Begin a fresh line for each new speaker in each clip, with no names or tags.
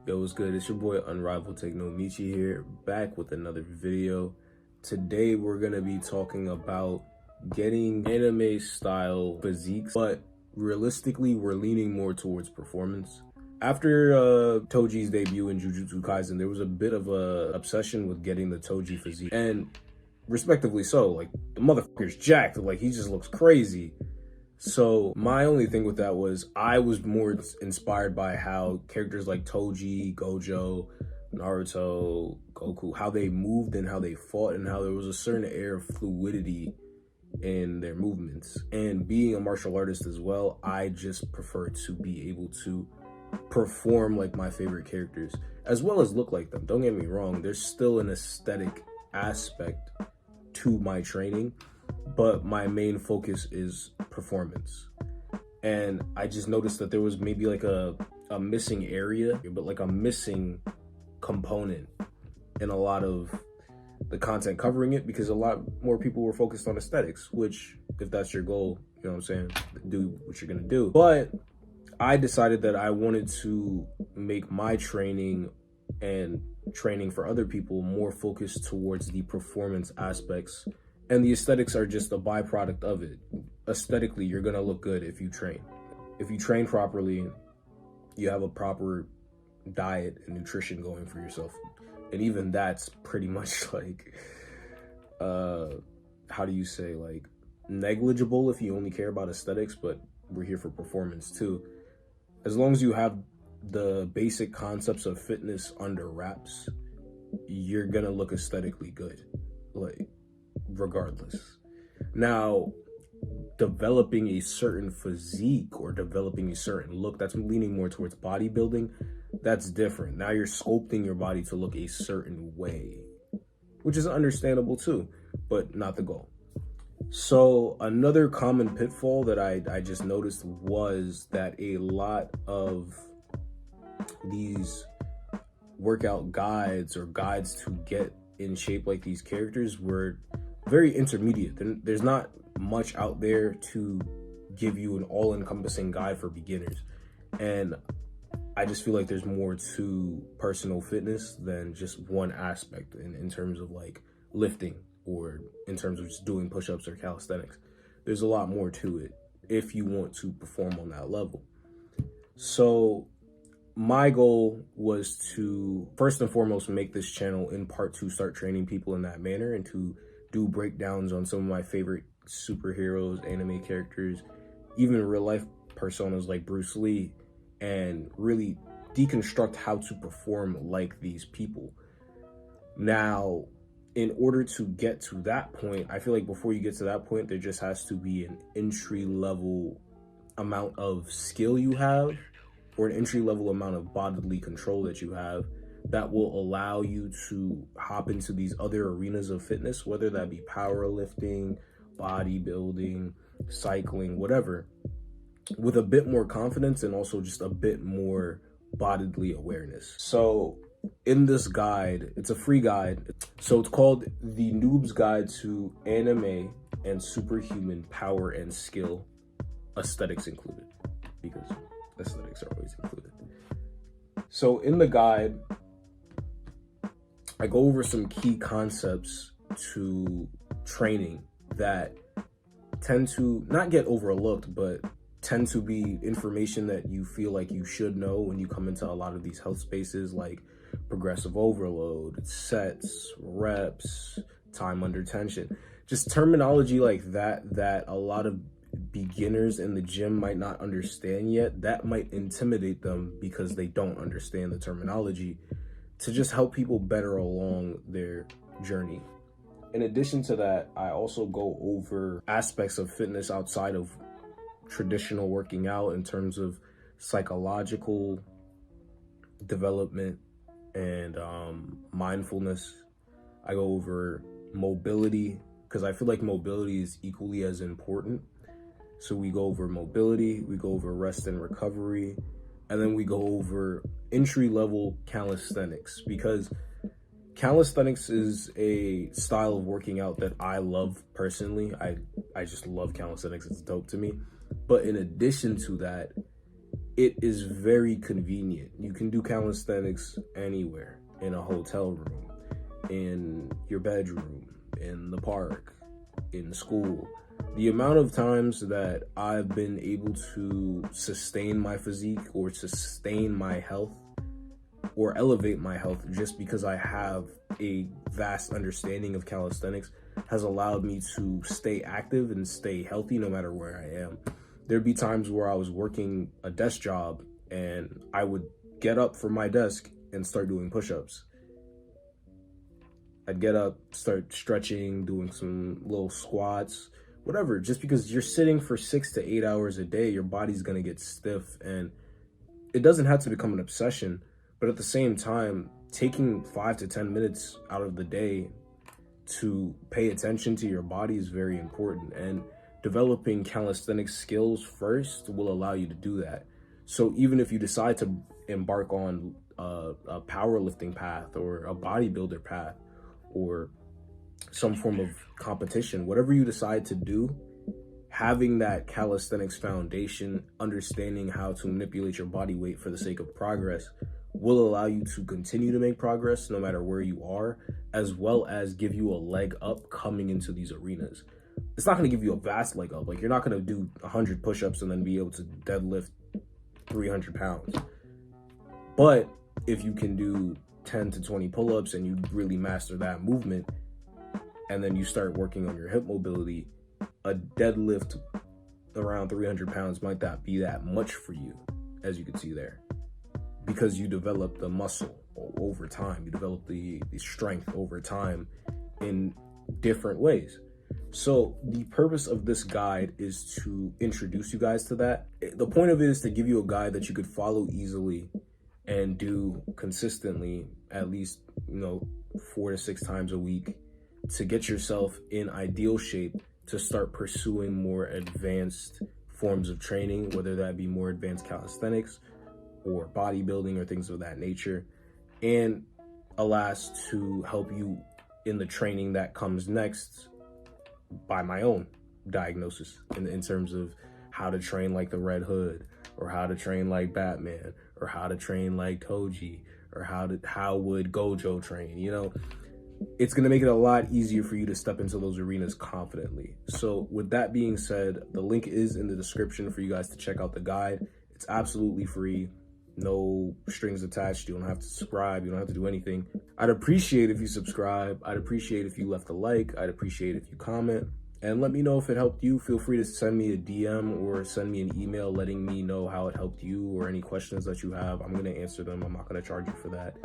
Yo, what's good? It's your boy Unrivaledtakenomichi here, back with another video. Today we're gonna be talking about getting anime style physiques, but realistically we're leaning more towards performance. After Toji's debut in Jujutsu Kaisen, there was a bit of a obsession with getting the Toji physique, and respectively so. Like, the motherfucker's jacked, like he just looks crazy. So my only thing with that was I was more inspired by how characters like Toji, Gojo, Naruto, Goku, how they moved and how they fought, and how there was a certain air of fluidity in their movements. And being a martial artist as well, I just prefer to be able to perform like my favorite characters, as well as look like them. Don't get me wrong, there's still an aesthetic aspect to my training, but my main focus is performance. And I just noticed that there was maybe like a missing area, but like a missing component in a lot of the content covering it, because a lot more people were focused on aesthetics, which, if that's your goal, you know what I'm saying, do what you're gonna do. But I decided that I wanted to make my training and training for other people more focused towards the performance aspects, and the aesthetics are just a byproduct of it. Aesthetically, you're gonna look good if you train. If you train properly, you have a proper diet and nutrition going for yourself. And even that's pretty much like, how do you say, like, negligible if you only care about aesthetics, but we're here for performance too. As long as you have the basic concepts of fitness under wraps, you're gonna look aesthetically good, like, regardless. Now, developing a certain physique or developing a certain look that's leaning more towards bodybuilding, that's different. Now you're sculpting your body to look a certain way, which is understandable too, but not the goal. So another common pitfall that I just noticed was that a lot of these workout guides or guides to get in shape like these characters were very intermediate. There's not much out there to give you an all-encompassing guide for beginners. And I just feel like there's more to personal fitness than just one aspect in terms of like lifting, or in terms of just doing push-ups or calisthenics. There's a lot more to it if you want to perform on that level. So my goal was to first and foremost make this channel in part to start training people in that manner, and to do breakdowns on some of my favorite superheroes, anime characters, even real life personas like Bruce Lee, and really deconstruct how to perform like these people. Now, in order to get to that point, I feel like before you get to that point, there just has to be an entry level amount of skill you have, or an entry level amount of bodily control that you have, that will allow you to hop into these other arenas of fitness, whether that be powerlifting, bodybuilding, cycling, whatever, with a bit more confidence and also just a bit more bodily awareness. So in this guide, it's a free guide. So it's called The Noob's Guide to Anime and Superhuman Power and Skill, aesthetics included, because aesthetics are always included. So in the guide, I go over some key concepts to training that tend to not get overlooked, but tend to be information that you feel like you should know when you come into a lot of these health spaces, like progressive overload, sets, reps, time under tension. Just terminology like that a lot of beginners in the gym might not understand yet. That might intimidate them because they don't understand the terminology, to just help people better along their journey. In addition to that, I also go over aspects of fitness outside of traditional working out, in terms of psychological development and mindfulness. I go over mobility, because I feel like mobility is equally as important. So we go over mobility, we go over rest and recovery, and then we go over entry-level calisthenics, because calisthenics is a style of working out that I love personally. I just love calisthenics. It's dope to me. But in addition to that, it is very convenient. You can do calisthenics anywhere, in a hotel room, in your bedroom, in the park, in school. The amount of times that I've been able to sustain my physique or sustain my health or elevate my health just because I have a vast understanding of calisthenics has allowed me to stay active and stay healthy no matter where I am. There'd be times where I was working a desk job and I would get up from my desk and start doing push-ups. I'd get up, start stretching, doing some little squats, whatever. Just because you're sitting for 6 to 8 hours a day, your body's gonna get stiff, and it doesn't have to become an obsession, but at the same time, taking 5 to 10 minutes out of the day to pay attention to your body is very important, and developing calisthenics skills first will allow you to do that. So even if you decide to embark on a powerlifting path or a bodybuilder path or some form of competition, whatever you decide to do, having that calisthenics foundation, understanding how to manipulate your body weight for the sake of progress, will allow you to continue to make progress no matter where you are, as well as give you a leg up coming into these arenas. It's not going to give you a vast leg up. Like, you're not going to do 100 push-ups and then be able to deadlift 300 pounds. But if you can do 10 to 20 pull-ups and you really master that movement, and then you start working on your hip mobility, a deadlift around 300 pounds might not be that much for you, as you can see there, because you develop the muscle over time. You develop the strength over time in different ways. So the purpose of this guide is to introduce you guys to that. The point of it is to give you a guide that you could follow easily and do consistently, at least 4 to 6 times a week, to get yourself in ideal shape to start pursuing more advanced forms of training, whether that be more advanced calisthenics or bodybuilding or things of that nature, and alas, to help you in the training that comes next by my own diagnosis in terms of how to train like the Red Hood, or how to train like Batman, or how to train like Toji, or how would Gojo train. It's going to make it a lot easier for you to step into those arenas confidently. So with that being said, the link is in the description for you guys to check out the guide. It's absolutely free, no strings attached. You don't have to subscribe. You don't have to do anything. I'd appreciate if you subscribe. I'd appreciate if you left a like. I'd appreciate if you comment. And let me know if it helped you. Feel free to send me a DM or send me an email letting me know how it helped you, or any questions that you have. I'm going to answer them. I'm not going to charge you for that.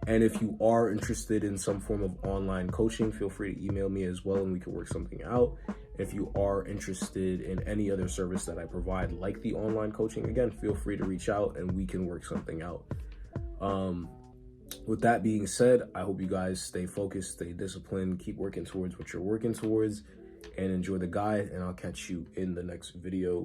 And if you are interested in some form of online coaching, feel free to email me as well and we can work something out. If you are interested in any other service that I provide, like the online coaching, again, feel free to reach out and we can work something out. With that being said, I hope you guys stay focused, stay disciplined, keep working towards what you're working towards, and enjoy the guide, and I'll catch you in the next video.